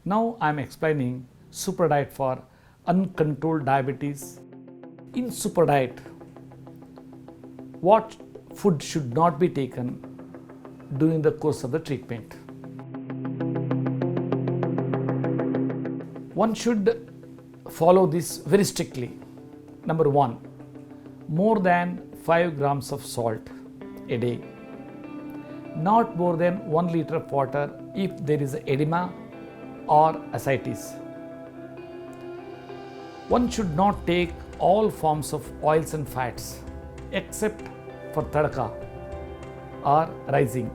Now I am explaining super diet for uncontrolled diabetes. In super diet, what food should not be taken during the course of the treatment? One should follow this very strictly. Number 1, more than 5 grams of salt a day. Not more than 1 liter of water if there is edema or ascites. One should not take all forms of oils and fats except for tadka or rising.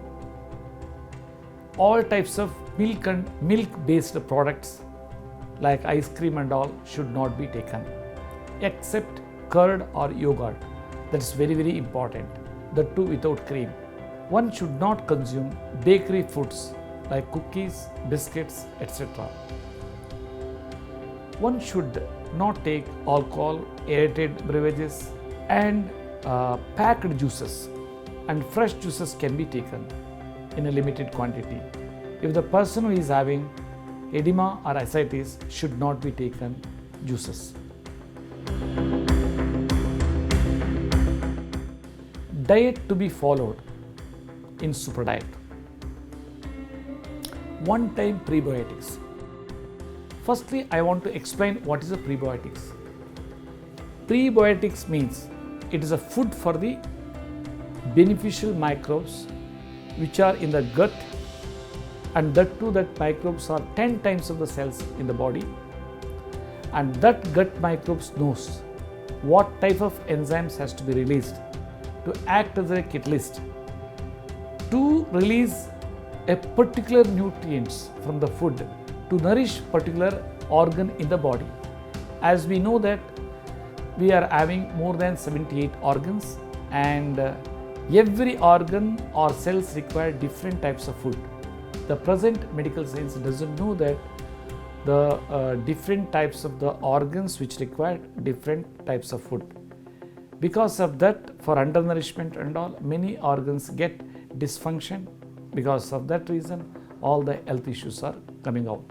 All types of milk and milk-based products like ice cream and all should not be taken except curd or yogurt. That's very, very important. The two without cream. One should not consume bakery foods like cookies, biscuits, etc. One should not take alcohol, aerated beverages and packed juices, and fresh juices can be taken in a limited quantity. If the person who is having edema or ascites should not be taken juices. Diet to be followed in super diet. One-time prebiotics. Firstly, I want to explain what is a prebiotics. Prebiotics means it is a food for the beneficial microbes which are in the gut, and that too that microbes are 10 times of the cells in the body, and that gut microbes knows what type of enzymes has to be released to act as a catalyst to release a particular nutrients from the food to nourish particular organ in the body. As we know that we are having more than 78 organs, and every organ or cells require different types of food. The present medical science doesn't know that the different types of the organs which require different types of food. Because of that, for undernourishment and all, many organs get dysfunction. Because of that reason, all the health issues are coming out.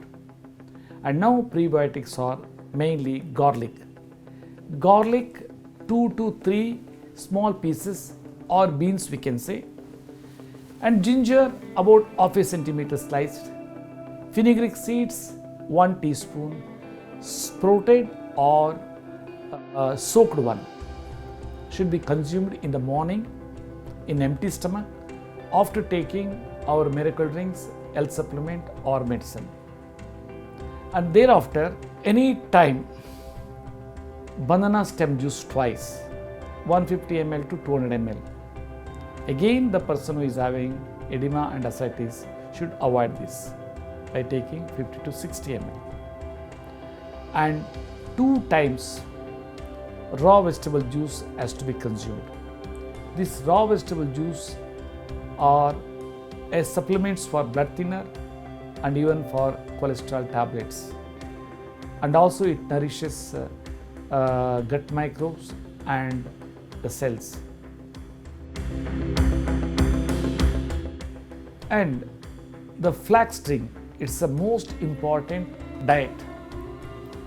And now prebiotics are mainly garlic. Garlic, 2 to 3 small pieces or beans we can say, and ginger about half a centimeter sliced, fenugreek seeds 1 teaspoon, sprouted or soaked one, should be consumed in the morning in empty stomach after taking our miracle drinks, health supplement or medicine. And thereafter, any time, banana stem juice twice, 150 ml to 200 ml. Again, the person who is having edema and ascites should avoid this by taking 50 to 60 ml. And 2 times raw vegetable juice has to be consumed. This raw vegetable juice are as supplements for blood thinner and even for cholesterol tablets. And also it nourishes gut microbes and the cells. And the flax drink, it's the most important diet.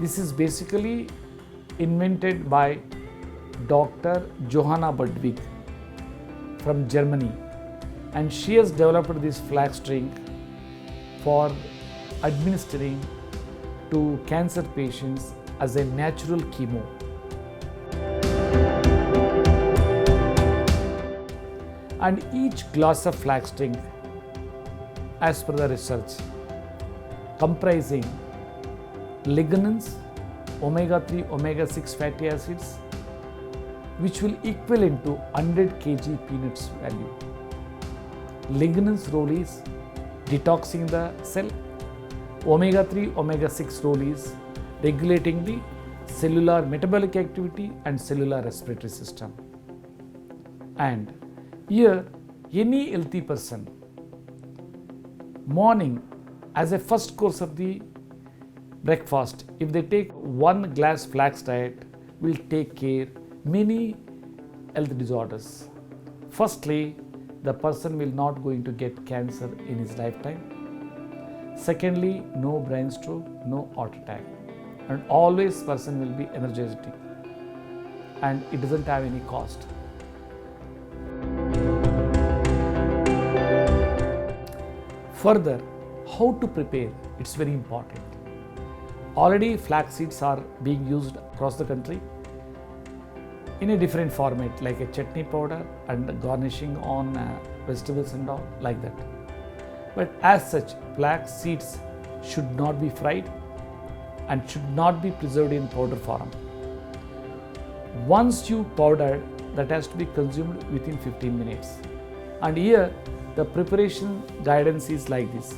This is basically invented by Dr. Johanna Budwig from Germany, and she has developed this flax drink for administering to cancer patients as a natural chemo. And each glass of flax drink, as per the research, comprising lignans, omega-3, omega-6 fatty acids, which will equivalent to 100 kg peanuts value. Lignans role is detoxing the cell. Omega-3, omega-6 role is regulating the cellular metabolic activity and cellular respiratory system. And here, any healthy person, morning as a first course of the breakfast, if they take 1 glass flax diet, will take care many health disorders. Firstly, the person will not going to get cancer in his lifetime. Secondly, no brain stroke, no heart attack. And always person will be energetic. And it doesn't have any cost. Further, how to prepare, it's very important. Already flax seeds are being used across the country in a different format, like a chutney powder and garnishing on vegetables and all like that. But as such, flax seeds should not be fried and should not be preserved in powder form. Once you powder, that has to be consumed within 15 minutes. And here the preparation guidance is like this.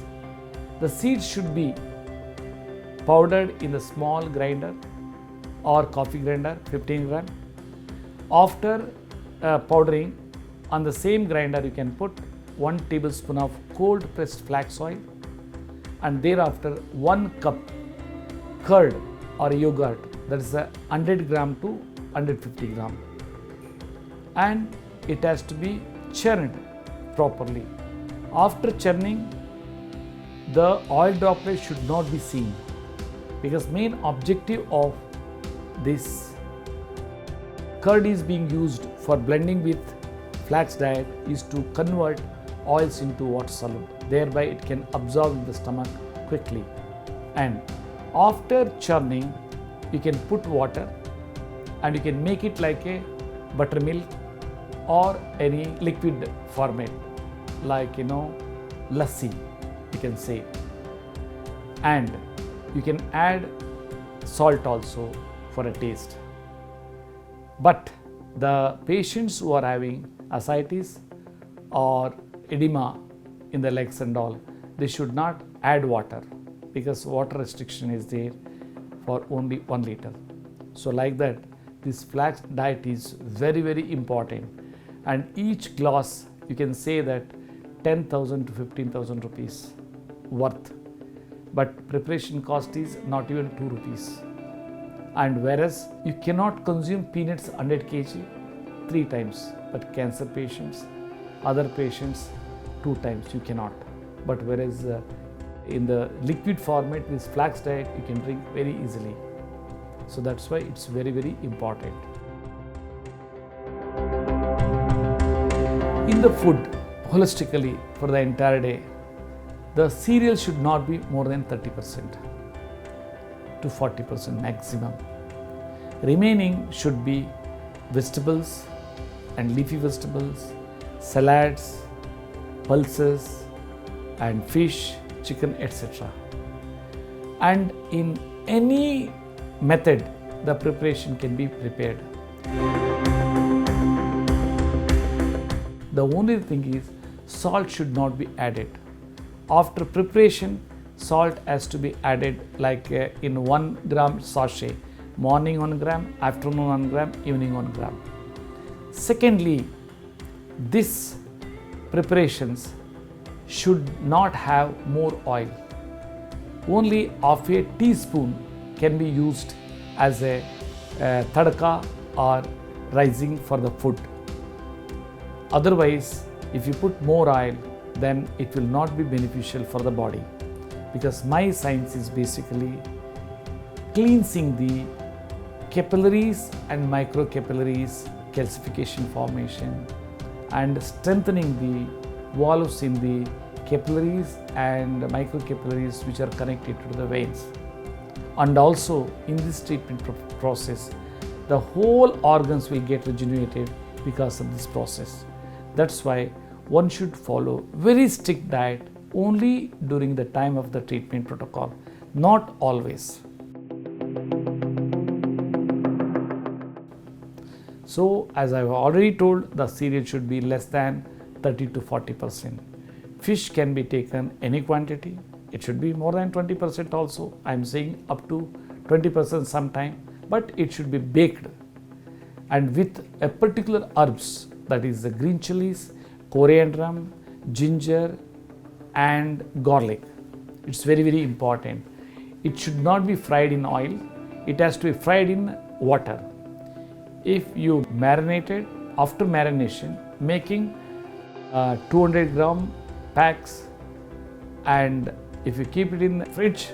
The seeds should be powdered in a small grinder or coffee grinder, 15 gram. After powdering, on the same grinder you can put 1 tablespoon of cold pressed flax oil, and thereafter 1 cup curd or yogurt, that is 100 gram to 150 gram, and it has to be churned properly. After churning, the oil droplets should not be seen, because main objective of this curd is being used for blending with flax diet is to convert oils into water soluble. Thereby it can absorb in the stomach quickly. And after churning, you can put water and you can make it like a buttermilk or any liquid format, like lassi, you can say. And you can add salt also for a taste. But the patients who are having ascites or edema in the legs and all, they should not add water, because water restriction is there for only 1 liter. So like that, this flax diet is very, very important, and each glass you can say that 10,000 to 15,000 rupees worth, but preparation cost is not even 2 rupees. And whereas you cannot consume peanuts 100 kg 3 times, but cancer patients, other patients 2 times you cannot. But whereas in the liquid format, this flax diet you can drink very easily. So that's why it's very, very important. In the food, holistically for the entire day, the cereal should not be more than 30% to 40% maximum. Remaining should be vegetables and leafy vegetables, salads, pulses and fish, chicken, etc. And in any method, the preparation can be prepared. The only thing is, salt should not be added. After preparation, salt has to be added like in 1 gram sachet, morning 1 gram, afternoon 1 gram, evening 1 gram. Secondly, these preparations should not have more oil. Only half a teaspoon can be used as a tadka or rising for the food. Otherwise, if you put more oil, then it will not be beneficial for the body, because my science is basically cleansing the capillaries and microcapillaries, calcification formation, and strengthening the valves in the capillaries and microcapillaries which are connected to the veins. And also in this treatment process, the whole organs will get rejuvenated because of this process. That's why one should follow very strict diet only during the time of the treatment protocol, not always. So as I have already told, the cereal should be less than 30 to 40%. Fish can be taken any quantity. It should be more than 20% also. I am saying up to 20% sometime, but it should be baked and with a particular herbs, that is the green chilies, coriander, ginger and garlic. It's very, very important. It should not be fried in oil. It has to be fried in water. If you marinated, after marination, making 200 gram packs and If you keep it in the fridge,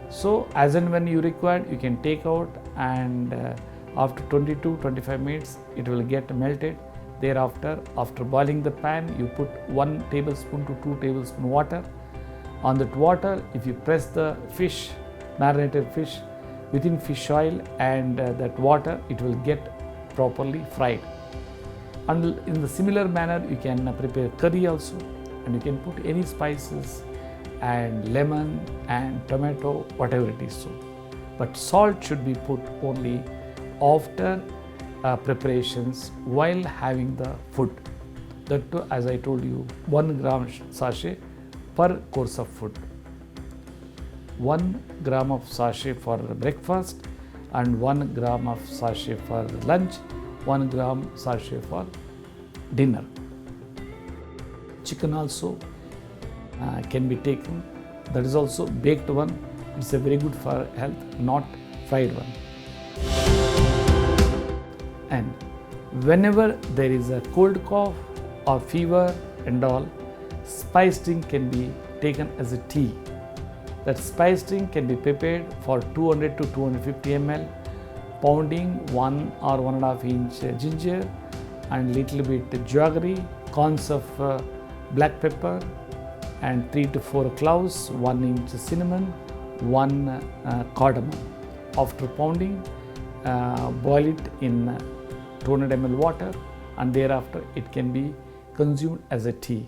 so as and when you require, you can take out, and after 20 to 25 minutes it will get melted. Thereafter, after boiling the pan, you put 1 tablespoon to 2 tablespoons water. On that water, if you press the fish, marinated fish within fish oil and that water, it will get properly fried. And in the similar manner, you can prepare curry also, and you can put any spices and lemon and tomato, whatever it is so. But salt should be put only after preparations while having the food. That too, as I told you, 1 gram sachet per course of food. 1 gram of sachet for breakfast and 1 gram of sachet for lunch, 1 gram sachet for dinner. Chicken also can be taken. That is also baked one. It's a very good for health, not fried one. And whenever there is a cold cough or fever and all, spice drink can be taken as a tea. That spice drink can be prepared for 200 to 250 ml, pounding 1 or 1.5 inch ginger and little bit jaggery, corns of black pepper and 3 to 4 cloves, 1 inch cinnamon, 1 cardamom. After pounding, boil it in 200 ml water, and thereafter it can be consumed as a tea.